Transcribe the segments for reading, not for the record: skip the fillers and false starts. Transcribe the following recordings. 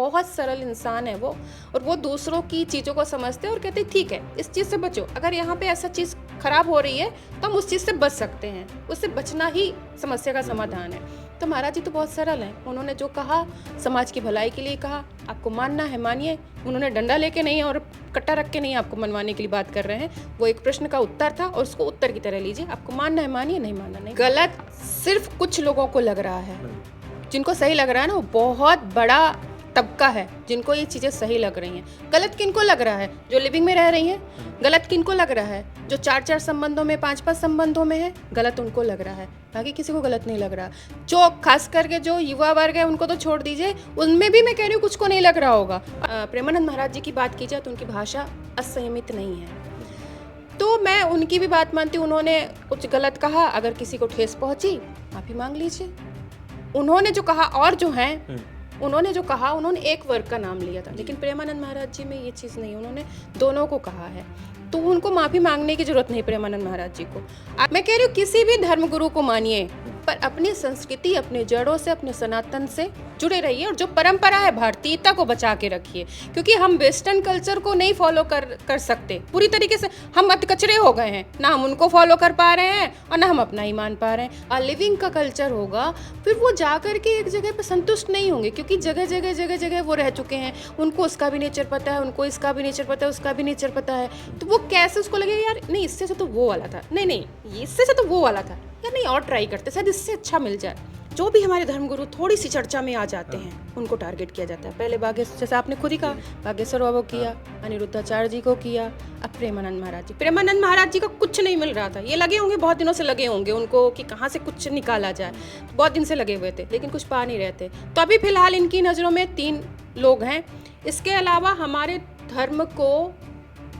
बहुत सरल इंसान है वो, और वो दूसरों की चीज़ों को समझते हैं और कहते हैं ठीक है इस चीज़ से बचो, अगर यहाँ पे ऐसा चीज़ खराब हो रही है तो हम उस चीज़ से बच सकते हैं, उससे बचना ही समस्या का समाधान है। तो महाराज जी तो बहुत सरल हैं, उन्होंने जो कहा समाज की भलाई के लिए कहा, आपको मानना है मानिए। उन्होंने डंडा लेके नहीं और कट्टा रख के नहीं आपको मनवाने के लिए बात कर रहे हैं, वो एक प्रश्न का उत्तर था और उसको उत्तर की तरह लीजिए, आपको मानना है मानिए, नहीं मानना नहीं। गलत सिर्फ कुछ लोगों को लग रहा है, जिनको सही लग रहा है ना वो बहुत बड़ा तबका है जिनको ये चीज़ें सही लग रही हैं। गलत किनको लग रहा है? जो लिविंग में रह रही हैं। गलत किनको लग रहा है? जो 4-4 संबंधों में 5-5 संबंधों में है, गलत उनको लग रहा है, बाकी किसी को गलत नहीं लग रहा। जो खास करके जो युवा वर्ग है उनको तो छोड़ दीजिए, उनमें भी मैं कह रही हूँ कुछ को नहीं लग रहा होगा। प्रेमानंद महाराज जी की बात की जाए तो उनकी भाषा असंयमित नहीं है, तो मैं उनकी भी बात मानती हूँ। उन्होंने कुछ गलत कहा, अगर किसी को ठेस पहुंची माफी मांग लीजिए। उन्होंने जो कहा और जो है उन्होंने जो कहा, उन्होंने एक वर्ग का नाम लिया था, लेकिन प्रेमानंद महाराज जी में ये चीज़ नहीं, उन्होंने दोनों को कहा है, तो उनको माफ़ी मांगने की जरूरत नहीं प्रेमानंद महाराज जी को। मैं कह रही हूँ किसी भी धर्मगुरु को मानिए, पर अपनी संस्कृति, अपने जड़ों से, अपने सनातन से जुड़े रहिए और जो परंपरा है भारतीयता को बचा के रखिए, क्योंकि हम वेस्टर्न कल्चर को नहीं फॉलो कर सकते पूरी तरीके से। हम अतकचरे हो गए हैं, ना हम उनको फॉलो कर पा रहे हैं और ना हम अपना ही मान पा रहे हैं। लिविंग का कल्चर होगा, फिर वो जा करके एक जगह पर संतुष्ट नहीं होंगे, क्योंकि जगह जगह वो रह चुके हैं, उनको उसका भी नेचर पता है, उनको इसका भी नेचर पता है, उसका भी नेचर पता है, तो वो कैसे उसको लगे यार नहीं इससे से तो वो वाला था, नहीं इससे से तो वो वाला था, या नहीं और ट्राई करते शायद इससे अच्छा मिल जाए। जो भी हमारे धर्मगुरु थोड़ी सी चर्चा में आ जाते हैं उनको टारगेट किया जाता है। पहले बागेश्वर, जैसे आपने खुद ही कहा, बागेश्वर बाबा किया, अनिरुद्धाचार्य जी को किया, अब प्रेमानंद महाराज जी। प्रेमानंद महाराज जी का कुछ नहीं मिल रहा था, ये लगे होंगे बहुत दिनों से लगे होंगे उनको कि कहाँ से कुछ निकाला जाए, बहुत दिन से लगे हुए थे लेकिन कुछ पा नहीं रहे थे। तो अभी फिलहाल इनकी नज़रों में 3 लोग हैं। इसके अलावा हमारे धर्म को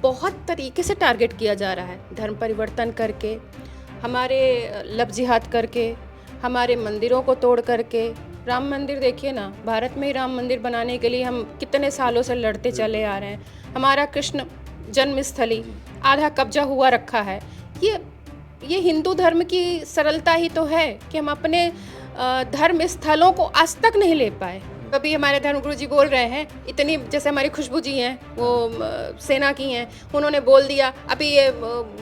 बहुत तरीके से टारगेट किया जा रहा है, धर्म परिवर्तन करके, हमारे लव जिहाद करके, हमारे मंदिरों को तोड़ करके। राम मंदिर देखिए ना, भारत में ही राम मंदिर बनाने के लिए हम कितने सालों से लड़ते चले आ रहे हैं। हमारा कृष्ण जन्मस्थली आधा कब्जा हुआ रखा है। ये हिंदू धर्म की सरलता ही तो है कि हम अपने धर्म स्थलों को आज तक नहीं ले पाए। कभी हमारे धर्मगुरु जी बोल रहे हैं इतनी, जैसे हमारी खुशबू जी हैं वो सेना की हैं, उन्होंने बोल दिया, अभी ये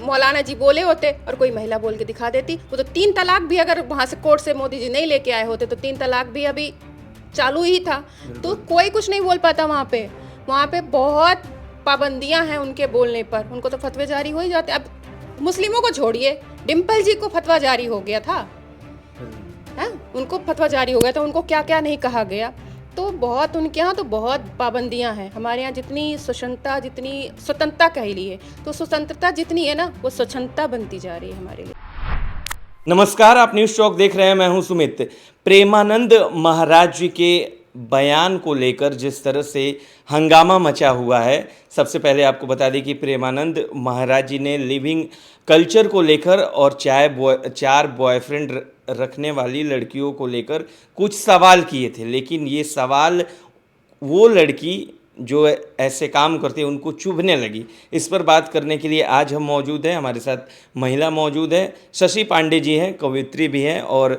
मौलाना जी बोले होते और कोई महिला बोल के दिखा देती, वो तो 3 तलाक भी अगर वहाँ से कोर्ट से मोदी जी नहीं लेके आए होते तो 3 तलाक भी अभी चालू ही था। तो कोई कुछ नहीं बोल पाता वहाँ पे बहुत पाबंदियाँ हैं उनके बोलने पर, उनको तो फतवे जारी हो ही जाते। अब मुस्लिमों को छोड़िए, डिम्पल जी को फतवा जारी हो गया था, उनको फतवा जारी हो गया था, उनको क्या क्या नहीं कहा गया। तो बहुत उनके यहाँ तो बहुत पाबंदियाँ हैं। हमारे यहाँ जितनी स्वतंत्रता, जितनी स्वतंत्रता कह लिए, तो स्वतंत्रता जितनी है ना वो स्वच्छंदता बनती जा रही है हमारे लिए। नमस्कार, आप न्यूज़ चौक देख रहे हैं, मैं हूं सुमित। प्रेमानंद महाराज जी के बयान को लेकर जिस तरह से हंगामा मचा हुआ है, सबसे पहले आपको बता दें कि प्रेमानंद महाराज जी ने लिविंग कल्चर को लेकर और 4 बॉयफ्रेंड रखने वाली लड़कियों को लेकर कुछ सवाल किए थे, लेकिन ये सवाल वो लड़की जो ऐसे काम करते हैं उनको चुभने लगी। इस पर बात करने के लिए आज हम मौजूद हैं, हमारे साथ महिला मौजूद है, शशि पांडे जी हैं, कवित्री भी हैं और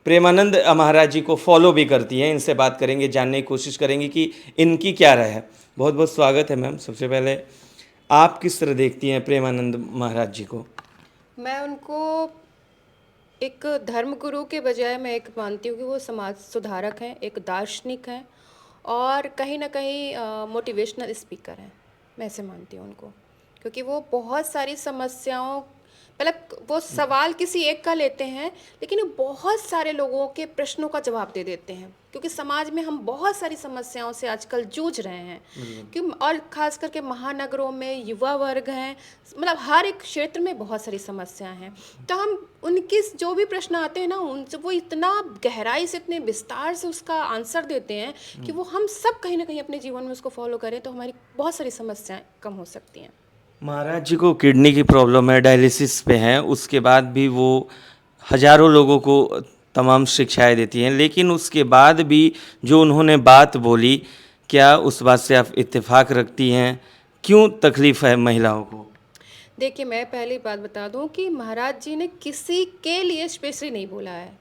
प्रेमानंद महाराज जी को फॉलो भी करती हैं। इनसे बात करेंगे, जानने की कोशिश करेंगे कि इनकी क्या राय है। बहुत बहुत स्वागत है मैम। सबसे पहले आप किस तरह देखती हैं प्रेमानंद महाराज जी को? मैं उनको एक धर्मगुरु के बजाय मैं एक मानती हूँ कि वो समाज सुधारक हैं, एक दार्शनिक हैं और कहीं ना कहीं मोटिवेशनल स्पीकर हैं। मैं ऐसे मानती हूँ उनको, क्योंकि वो बहुत सारी समस्याओं, मतलब वो सवाल किसी एक का लेते हैं लेकिन वो बहुत सारे लोगों के प्रश्नों का जवाब दे देते हैं, क्योंकि समाज में हम बहुत सारी समस्याओं से आजकल जूझ रहे हैं। क्यों, और ख़ास करके महानगरों में युवा वर्ग हैं, मतलब हर एक क्षेत्र में बहुत सारी समस्याएं हैं। तो हम उनके जो भी प्रश्न आते हैं ना, उनसे वो इतना गहराई से, इतने विस्तार से उसका आंसर देते हैं कि वो हम सब कहीं ना कहीं अपने जीवन में उसको फॉलो करें तो हमारी बहुत सारी समस्याएं कम हो सकती हैं। महाराज जी को किडनी की प्रॉब्लम है, डायलिसिस पे हैं, उसके बाद भी वो हजारों लोगों को तमाम शिक्षाएं देती हैं, लेकिन उसके बाद भी जो उन्होंने बात बोली, क्या उस बात से आप इत्तेफाक रखती हैं? क्यों तकलीफ़ है महिलाओं को? देखिए, मैं पहली बात बता दूं कि महाराज जी ने किसी के लिए स्पेशली नहीं बोला है।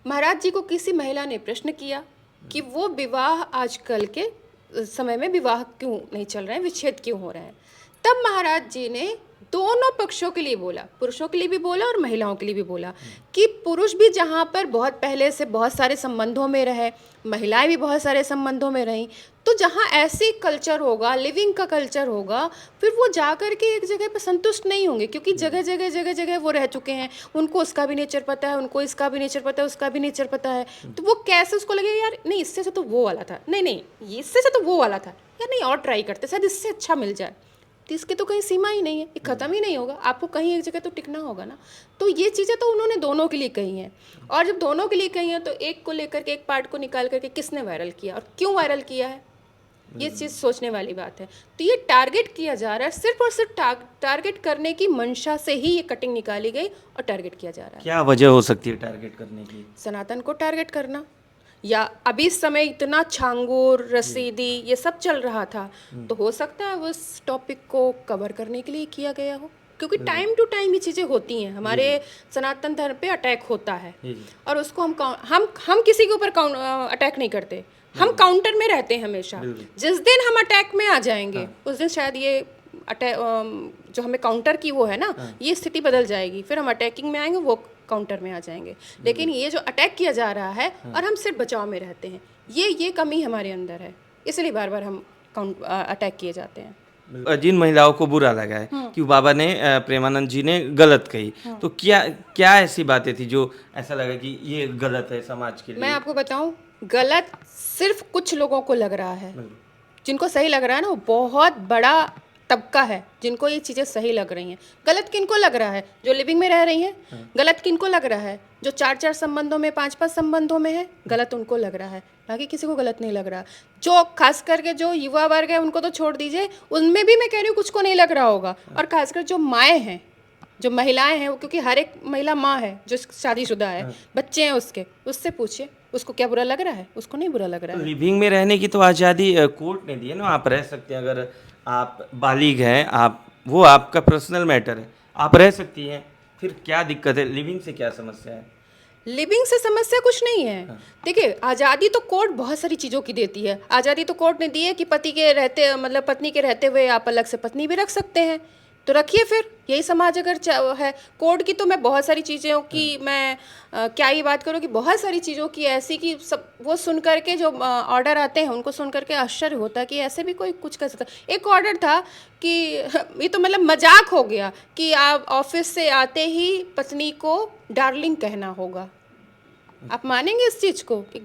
महाराज जी को किसी महिला ने प्रश्न किया, कि वो विवाह आजकल के समय में विवाह क्यों नहीं चल रहे हैं, विच्छेद क्यों हो रहे हैं। तब महाराज जी ने दोनों पक्षों के लिए बोला, पुरुषों के लिए भी बोला और महिलाओं के लिए भी बोला कि पुरुष भी जहाँ पर बहुत पहले से बहुत सारे संबंधों में रहे, महिलाएं भी बहुत सारे संबंधों में रहीं, तो जहाँ ऐसी कल्चर होगा, लिविंग का कल्चर होगा, फिर वो जा कर के एक जगह पर संतुष्ट नहीं होंगे, क्योंकि जगह जगह जगह जगह वो रह चुके हैं, उनको उसका भी नेचर पता है, उनको इसका भी नेचर पता है, उसका भी नेचर पता है। तो वो कैसे उसको लगेगा यार नहीं इससे से तो वो वाला था, नहीं नहीं इससे से तो वो वाला था, यार नहीं और ट्राई करते, शायद इससे अच्छा मिल जाए। तो इसकी तो कहीं सीमा ही नहीं है, ये ख़त्म ही नहीं होगा, आपको कहीं एक जगह तो टिकना होगा ना। तो ये चीज़ें तो उन्होंने दोनों के लिए कही हैं, और जब दोनों के लिए कही हैं तो एक को लेकर के, एक पार्ट को निकाल करके किसने वायरल किया और क्यों वायरल किया है, ये चीज़ सोचने वाली बात है। तो ये टारगेट किया जा रहा है, सिर्फ और सिर्फ टारगेट करने की मंशा से ही ये कटिंग निकाली गई और टारगेट किया जा रहा है। क्या वजह हो सकती है टारगेट करने की? सनातन को टारगेट करना, या अभी इस समय इतना छांगुर रसीदी ये सब चल रहा था, तो हो सकता है उस टॉपिक को कवर करने के लिए किया गया हो, क्योंकि टाइम टू टाइम ये चीज़ें होती हैं, हमारे सनातन धर्म पे अटैक होता है और उसको हम किसी के ऊपर अटैक नहीं करते, हम काउंटर में रहते हैं हमेशा। जिस दिन हम अटैक में आ जाएंगे उस दिन शायद ये अटैक जो हमें काउंटर की वो है ना, ये स्थिति बदल जाएगी, फिर हम अटैकिंग में आएंगे, वो काउंटर में आ जाएंगे। लेकिन ये जो अटैक किया जा रहा है और हम सिर्फ बचाव में रहते हैं, ये कमी हमारे अंदर है, इसलिए बार बार हम अटैक किए जाते हैं। जिन महिलाओं को बुरा लगा है कि बाबा ने प्रेमानंद जी ने गलत कही, तो क्या क्या ऐसी बातें थी जो ऐसा लगा कि ये गलत है समाज के लिए? मैं आपको बताऊं, गलत सिर्फ कुछ लोगों को लग रहा है, जिनको सही लग रहा है ना, वो बहुत बड़ा तबका है जिनको ये चीज़ें सही लग रही हैं। गलत किनको लग रहा है? जो लिविंग में रह रही हैं। गलत किनको लग रहा है? जो 4-4 संबंधों में, 5-5 संबंधों में है, गलत उनको लग रहा है, बाकी किसी को गलत नहीं लग रहा। जो खास करके जो युवा वर्ग है उनको तो छोड़ दीजिए, उनमें भी मैं कह रही हूँ कुछ को नहीं लग रहा होगा। और खासकर जो माएँ हैं, जो महिलाएं हैं, वो क्योंकि हर एक महिला माँ है जो शादीशुदा है, बच्चे हैं उसके, उससे पूछिए उसको क्या बुरा लग रहा है, उसको नहीं बुरा लग रहा है। लिविंग में रहने की तो आज़ादी कोर्ट ने दी है ना, आप रह सकते हैं, अगर आप बालिग हैं, आप वो आपका पर्सनल मैटर है, आप रह सकती हैं, फिर क्या दिक्कत है? लिविंग से क्या समस्या है? लिविंग से समस्या कुछ नहीं है। देखिए, आज़ादी तो कोर्ट बहुत सारी चीज़ों की देती है। आज़ादी तो कोर्ट ने दी है कि पति के रहते, मतलब पत्नी के रहते हुए आप अलग से पत्नी भी रख सकते हैं, तो रखिए, फिर यही समाज अगर है। कोर्ट की तो मैं बहुत सारी चीज़ों की मैं क्या ही बात करूँ कि बहुत सारी चीज़ों की ऐसी कि सब वो सुन करके जो ऑर्डर आते हैं उनको सुन करके आश्चर्य होता है कि ऐसे भी कोई कुछ कर सकता। एक ऑर्डर था कि ये तो मतलब मजाक हो गया कि आप ऑफिस से आते ही पत्नी को डार्लिंग कहना होगा। आप मानेंगे इस चीज़ को कि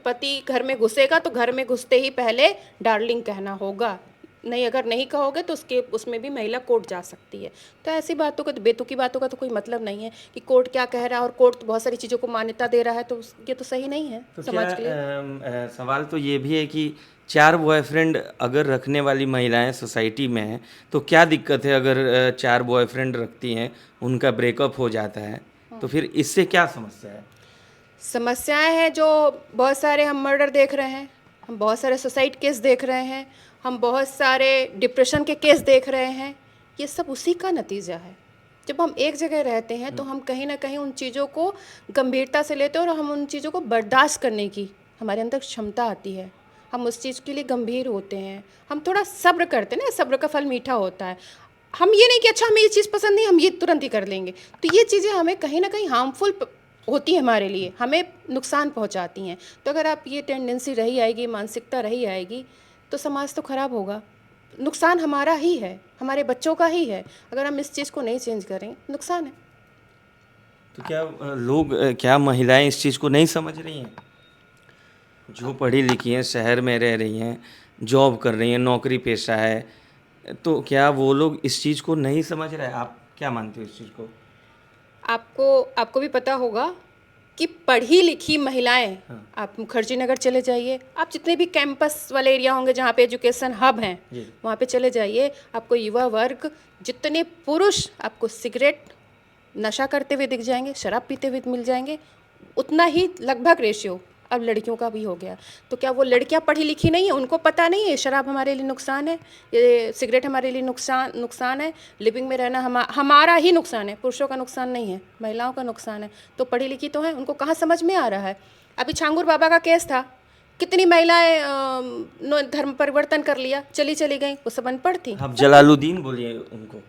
पति घर में घुसेगा तो घर में घुसते ही पहले डार्लिंग कहना होगा? नहीं, अगर नहीं कहोगे तो उसमें भी महिला कोर्ट जा सकती है। तो ऐसी बातों का, बेतुकी बातों का तो कोई मतलब नहीं है कि कोर्ट क्या कह रहा है, और कोर्ट तो बहुत सारी चीज़ों को मान्यता दे रहा है, तो ये तो सही नहीं है तो समाज के लिए। सवाल तो ये भी है कि 4 बॉयफ्रेंड अगर रखने वाली महिलाएं सोसाइटी में हैं, तो क्या दिक्कत है अगर 4 बॉयफ्रेंड रखती हैं, उनका ब्रेकअप हो जाता है, तो फिर इससे क्या समस्या है? समस्याएं हैं जो बहुत सारे हम मर्डर देख रहे हैं, हम बहुत सारे सुसाइड केस देख रहे हैं, हम बहुत सारे डिप्रेशन के केस देख रहे हैं। ये सब उसी का नतीजा है। जब हम एक जगह रहते हैं तो हम कहीं ना कहीं उन चीज़ों को गंभीरता से लेते हैं और हम उन चीज़ों को बर्दाश्त करने की हमारे अंदर क्षमता आती है। हम उस चीज़ के लिए गंभीर होते हैं, हम थोड़ा सब्र करते हैं ना, सब्र का फल मीठा होता है। हम ये नहीं कि अच्छा हमें ये चीज़ पसंद नहीं, हम ये तुरंत ही कर लेंगे। तो ये चीज़ें हमें कहीं ना कहीं हार्मफुल होती है, हमारे लिए हमें नुकसान पहुंचाती हैं। तो अगर आप ये टेंडेंसी रही आएगी, मानसिकता रही आएगी, तो समाज तो खराब होगा। नुकसान हमारा ही है, हमारे बच्चों का ही है। अगर हम इस चीज़ को नहीं चेंज करें, नुकसान है। तो क्या महिलाएं इस चीज़ को नहीं समझ रही हैं? जो पढ़ी लिखी हैं, शहर में रह रही हैं, जॉब कर रही हैं, नौकरी पेशा है, तो क्या वो लोग इस चीज़ को नहीं समझ रहे हैं? आप क्या मानते हो इस चीज़ को? आपको भी पता होगा कि पढ़ी लिखी महिलाएं, आप मुखर्जी नगर चले जाइए, आप जितने भी कैंपस वाले एरिया होंगे जहाँ पे एजुकेशन हब हैं, वहाँ पे चले जाइए, आपको युवा वर्ग, जितने पुरुष आपको सिगरेट नशा करते हुए दिख जाएंगे, शराब पीते हुए मिल जाएंगे, उतना ही लगभग रेशियो अब लड़कियों का भी हो गया। तो क्या वो लड़कियां पढ़ी लिखी नहीं है? उनको पता नहीं है शराब हमारे लिए नुकसान है, ये सिगरेट हमारे लिए नुकसान है, लिविंग में रहना हमारा ही नुकसान है, पुरुषों का नुकसान नहीं है, महिलाओं का नुकसान है। तो पढ़ी लिखी तो है, उनको कहाँ समझ में आ रहा है? अभी छांगुर बाबा का केस था कितनी महिलाएं धर्म परिवर्तन कर लिया, चली गई, वो सब अनपढ़ थी। आप जलालुद्दीन बोलिए उनको,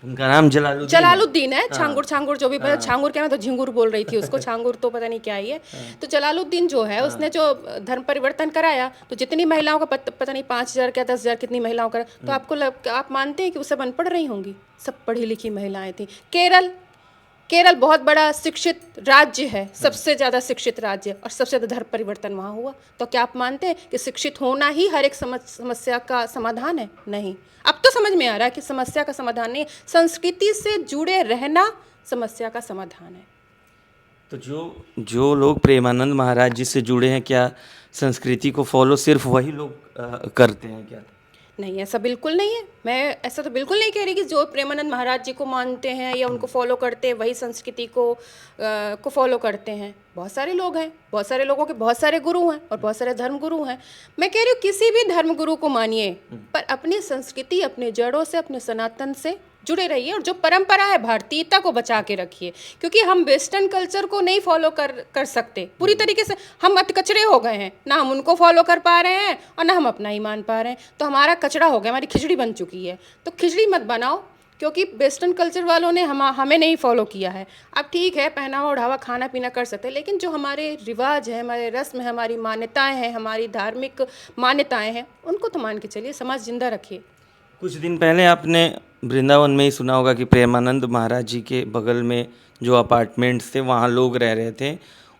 उनका नाम जलालुद्दीन है। हाँ। छांगुर जो भी पता, छांगुर क्या, मैं तो झिंगुर बोल रही थी उसको, छांगुर तो पता नहीं क्या ही है। तो जलालुद्दीन जो है उसने जो धर्म परिवर्तन कराया, तो जितनी महिलाओं का पता नहीं 5,000 क्या 10,000 कितनी महिलाओं का, तो आप मानते हैं कि वो सब अनपढ़ रही होंगी? सब पढ़ी लिखी महिलाएं थी। केरल बहुत बड़ा शिक्षित राज्य है, सबसे ज़्यादा शिक्षित राज्य, और सबसे ज़्यादा धर्म परिवर्तन वहाँ हुआ। तो क्या आप मानते हैं कि शिक्षित होना ही हर एक समस्या का समाधान है? नहीं। अब तो समझ में आ रहा है कि समस्या का समाधान नहीं है, संस्कृति से जुड़े रहना समस्या का समाधान है। तो जो लोग प्रेमानंद महाराज जी से जुड़े हैं, क्या संस्कृति को फॉलो सिर्फ वही लोग करते हैं क्या? नहीं, ऐसा बिल्कुल नहीं है। मैं ऐसा तो बिल्कुल नहीं कह रही कि जो प्रेमानंद महाराज जी को मानते हैं या उनको फॉलो करते हैं वही संस्कृति को फॉलो करते हैं। बहुत सारे लोग हैं, बहुत सारे लोगों के बहुत सारे गुरु हैं और बहुत सारे धर्म गुरु हैं। मैं कह रही हूँ किसी भी धर्म गुरु को मानिए, पर अपनी संस्कृति, अपने जड़ों से, अपने सनातन से जुड़े रहिए, और जो परंपरा है भारतीयता को बचा के रखिए, क्योंकि हम वेस्टर्न कल्चर को नहीं फॉलो कर सकते पूरी तरीके से। हम कचरे हो गए हैं ना, हम उनको फॉलो कर पा रहे हैं और ना हम अपना ही मान पा रहे हैं। तो हमारा कचरा हो गया, हमारी खिचड़ी बन चुकी है। तो खिचड़ी मत बनाओ, क्योंकि वेस्टर्न कल्चर वालों ने हमें नहीं फॉलो किया है। अब ठीक है, पहनावा ओढ़ावा खाना पीना कर सकते हैं, लेकिन जो हमारे रिवाज है, हमारे रस्म है, हमारी मान्यताएं हैं, हमारी धार्मिक मान्यताएं हैं, उनको तो मान के चलिए, समाज जिंदा रखिए। कुछ दिन पहले आपने वृंदावन में ही सुना होगा कि प्रेमानंद महाराज जी के बगल में जो अपार्टमेंट्स थे वहाँ लोग रह रहे थे,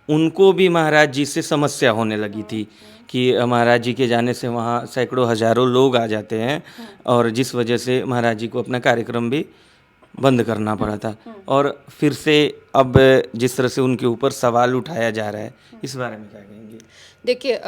उनको भी महाराज जी से समस्या होने लगी थी कि महाराज जी के जाने से वहाँ सैकड़ों हजारों लोग आ जाते हैं, और जिस वजह से महाराज जी को अपना कार्यक्रम भी बंद करना पड़ा था। और फिर से अब जिस तरह से उनके ऊपर सवाल उठाया जा रहा है, इस बारे में क्या कहेंगे? देखिए,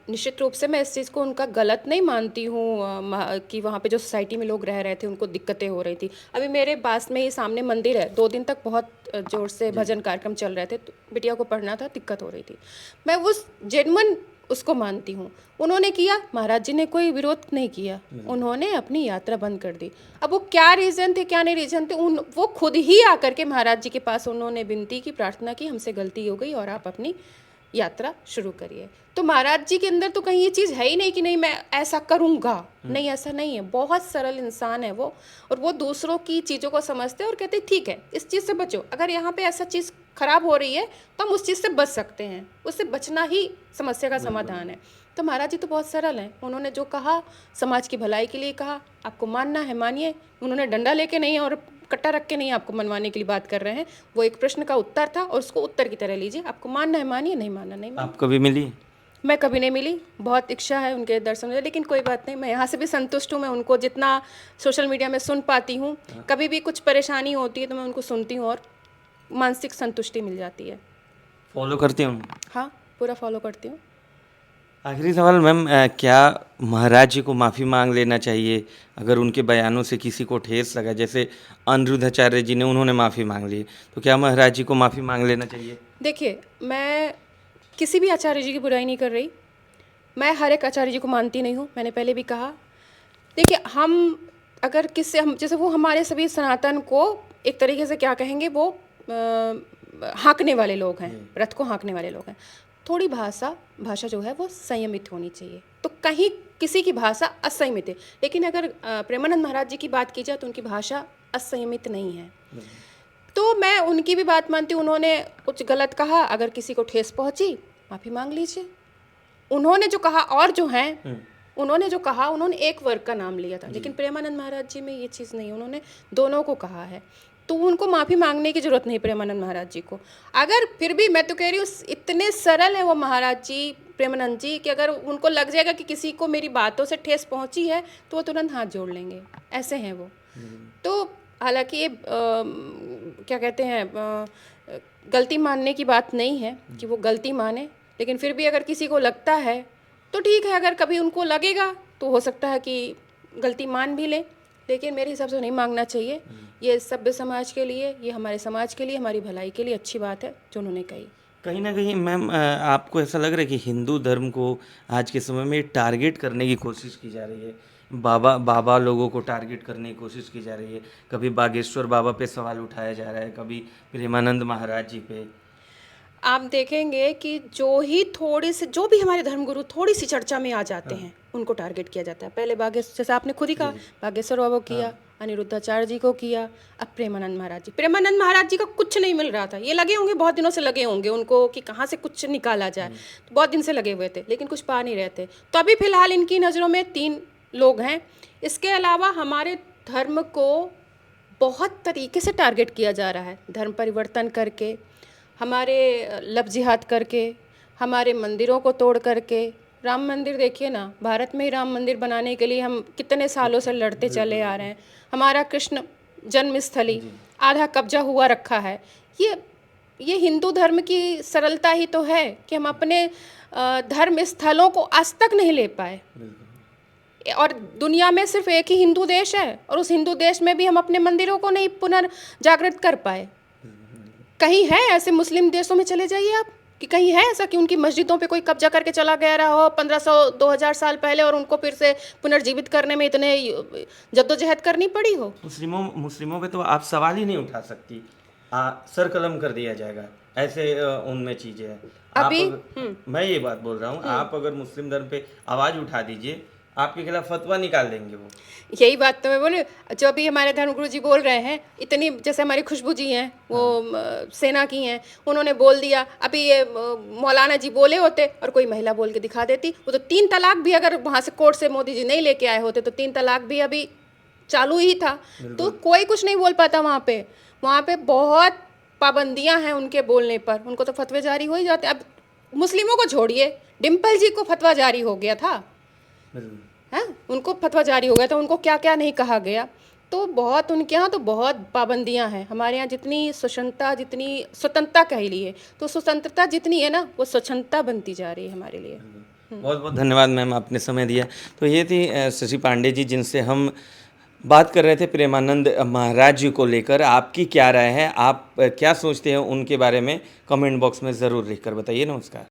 निश्चित रूप से मैं इस चीज़ को उनका गलत नहीं मानती हूँ कि वहाँ पे जो सोसाइटी में लोग रह रहे थे उनको दिक्कतें हो रही थी। अभी मेरे पास में ही सामने मंदिर है, 2 दिन तक बहुत ज़ोर से भजन कार्यक्रम चल रहे थे, तो बिटिया को पढ़ना था, दिक्कत हो रही थी। मैं उस जेन्युइन उसको मानती हूँ। उन्होंने किया, महाराज जी ने कोई विरोध नहीं किया, उन्होंने अपनी यात्रा बंद कर दी। अब वो क्या रीज़न थे, क्या नहीं रीज़न थे, वो खुद ही आकर के महाराज जी के पास उन्होंने विनती की, प्रार्थना की, हमसे गलती हो गई और आप अपनी यात्रा शुरू करिए। तो महाराज जी के अंदर तो कहीं ये चीज़ है ही नहीं कि नहीं मैं ऐसा करूँगा, नहीं, ऐसा नहीं है। बहुत सरल इंसान है वो, और वो दूसरों की चीज़ों को समझते हैं और कहते हैं ठीक है, इस चीज़ से बचो। अगर यहाँ पे ऐसा चीज़ खराब हो रही है तो हम उस चीज़ से बच सकते हैं, उससे बचना ही समस्या का समाधान है। तो महाराज जी तो बहुत सरल हैं, उन्होंने जो कहा समाज की भलाई के लिए कहा, आपको मानना है मानिए। उन्होंने डंडा लेके नहीं और कट्टा रख के नहीं आपको मनवाने के लिए बात कर रहे हैं, वो एक प्रश्न का उत्तर था और उसको उत्तर की तरह लीजिए। आपको मानना है मानिए, नहीं मानना नहीं मानिए। आप कभी मिली? मैं कभी नहीं मिली, बहुत इच्छा है उनके दर्शन में, लेकिन कोई बात नहीं, मैं यहाँ से भी संतुष्ट हूँ। मैं उनको जितना सोशल मीडिया में सुन पाती हूँ, कभी भी कुछ परेशानी होती है तो मैं उनको सुनती हूँ और मानसिक संतुष्टि मिल जाती है। फॉलो करती हूँ? हाँ, पूरा फॉलो करती हूँ। आखिरी सवाल मैम, क्या महाराज जी को माफ़ी मांग लेना चाहिए अगर उनके बयानों से किसी को ठेस लगा? जैसे अनिरुद्धाचार्य जी ने, उन्होंने माफ़ी मांग ली, तो क्या महाराज जी को माफ़ी मांग लेना चाहिए? देखिए, मैं किसी भी आचार्य जी की बुराई नहीं कर रही, मैं हर एक आचार्य जी को मानती नहीं हूँ, मैंने पहले भी कहा। देखिए, हम अगर किससे हम जैसे वो हमारे सभी सनातन को एक तरीके से क्या कहेंगे, वो हाँकने वाले लोग हैं, रथ को हाँकने वाले लोग हैं। थोड़ी भाषा जो है वो संयमित होनी चाहिए। तो कहीं किसी की भाषा असंयमित है, लेकिन अगर प्रेमानंद महाराज जी की बात की जाए तो उनकी भाषा असंयमित नहीं है। तो मैं उनकी भी बात मानती हूँ। उन्होंने कुछ गलत कहा, अगर किसी को ठेस पहुँची, माफ़ी मांग लीजिए। उन्होंने जो कहा, और जो हैं उन्होंने जो कहा, उन्होंने एक वर्ग का नाम लिया था, लेकिन प्रेमानंद महाराज जी में ये चीज़ नहीं, उन्होंने दोनों को कहा है। तो उनको माफ़ी मांगने की ज़रूरत नहीं प्रेमानंद महाराज जी को। अगर फिर भी मैं तो कह रही हूँ, इतने सरल है वो महाराज जी, प्रेमानंद जी, कि अगर उनको लग जाएगा कि किसी को मेरी बातों से ठेस पहुँची है तो वो तुरंत हाथ जोड़ लेंगे, ऐसे हैं वो। तो हालांकि ये क्या कहते हैं, गलती मानने की बात नहीं है कि वो गलती माने, लेकिन फिर भी अगर किसी को लगता है तो ठीक है। अगर कभी उनको लगेगा तो हो सकता है कि गलती मान भी लें, लेकिन मेरे हिसाब से नहीं मांगना चाहिए। ये सभ्य समाज के लिए, ये हमारे समाज के लिए, हमारी भलाई के लिए अच्छी बात है जो उन्होंने कही। कहीं ना कहीं मैम, आपको ऐसा लग रहा है कि हिंदू धर्म को आज के समय में टारगेट करने की कोशिश की जा रही है? बाबा लोगों को टारगेट करने की कोशिश की जा रही है। कभी बागेश्वर बाबा पे सवाल उठाया जा रहा है, कभी प्रेमानंद महाराज जी पे। आप देखेंगे कि जो भी हमारे धर्मगुरु थोड़ी सी चर्चा में आ जाते हैं उनको टारगेट किया जाता है। पहले बागेश्वर, जैसे आपने खुद ही कहा, बागेश्वर बाबा को किया, अनिरुद्धाचार्य जी को किया, अब प्रेमानंद महाराज जी। प्रेमानंद महाराज जी का कुछ नहीं मिल रहा था, ये लगे होंगे बहुत दिनों से लगे होंगे उनको कि कहाँ से कुछ निकाला जाए, तो बहुत दिन से लगे हुए थे लेकिन कुछ पा नहीं रहे थे। तो अभी फिलहाल इनकी नज़रों में 3 लोग हैं। इसके अलावा हमारे धर्म को बहुत तरीके से टारगेट किया जा रहा है, धर्म परिवर्तन करके, हमारे लव जिहाद करके, हमारे मंदिरों को तोड़ करके। राम मंदिर देखिए ना, भारत में ही राम मंदिर बनाने के लिए हम कितने सालों से लड़ते चले आ रहे हैं। हमारा कृष्ण जन्मस्थली आधा कब्जा हुआ रखा है। ये हिंदू धर्म की सरलता ही तो है कि हम अपने धर्म स्थलों को आज तक नहीं ले पाए। और दुनिया में सिर्फ एक ही हिंदू देश है और उस हिंदू देश में भी हम अपने मंदिरों को नहीं पुनर्जागृत कर पाए। कहीं है ऐसे मुस्लिम देशों में चले जाइए आप कि कहीं है ऐसा कि उनकी मस्जिदों पे कोई कब्जा करके चला गया रहा हो 1500-2000 साल पहले और उनको फिर से पुनर्जीवित करने में इतने जद्दोजहद करनी पड़ी हो। मुस्लिमों पे तो आप सवाल ही नहीं उठा सकती, सर कलम कर दिया जाएगा, ऐसे उनमें चीजें हैं। अभी मैं ये बात बोल रहा हूँ, आप अगर मुस्लिम धर्म पे आवाज उठा दीजिए, आपके खिलाफ फतवा निकाल देंगे वो। यही बात तो मैं बोले, जो अभी हमारे धर्मगुरु जी बोल रहे हैं, इतनी जैसे हमारी खुशबू जी हैं, वो सेना की हैं, उन्होंने बोल दिया। अभी ये मौलाना जी बोले होते और कोई महिला बोल के दिखा देती, वो तो 3 तलाक भी अगर वहाँ से कोर्ट से मोदी जी नहीं लेके आए होते तो 3 तलाक भी अभी चालू ही था। तो कोई कुछ नहीं बोल पाता वहाँ पे बहुत पाबंदियाँ हैं उनके बोलने पर, उनको तो फतवे जारी हो ही जाते। अब मुस्लिमों को छोड़िए, डिम्पल जी को फतवा जारी हो गया था, है उनको फतवा जारी हो गया था, उनको क्या क्या नहीं कहा गया। तो बहुत उनके यहाँ तो बहुत पाबंदियाँ हैं। हमारे यहाँ जितनी स्वतंत्रता कह लिए, तो स्वतंत्रता जितनी है ना, वो स्वच्छंदता बनती जा रही है हमारे लिए। बहुत बहुत धन्यवाद मैम, आपने समय दिया। तो ये थी शशि पांडे जी, जिनसे हम बात कर रहे थे प्रेमानंद महाराज जी को लेकर। आपकी क्या राय है, आप क्या सोचते हैं उनके बारे में, कमेंट बॉक्स में ज़रूर लिखकर बताइए। नमस्कार।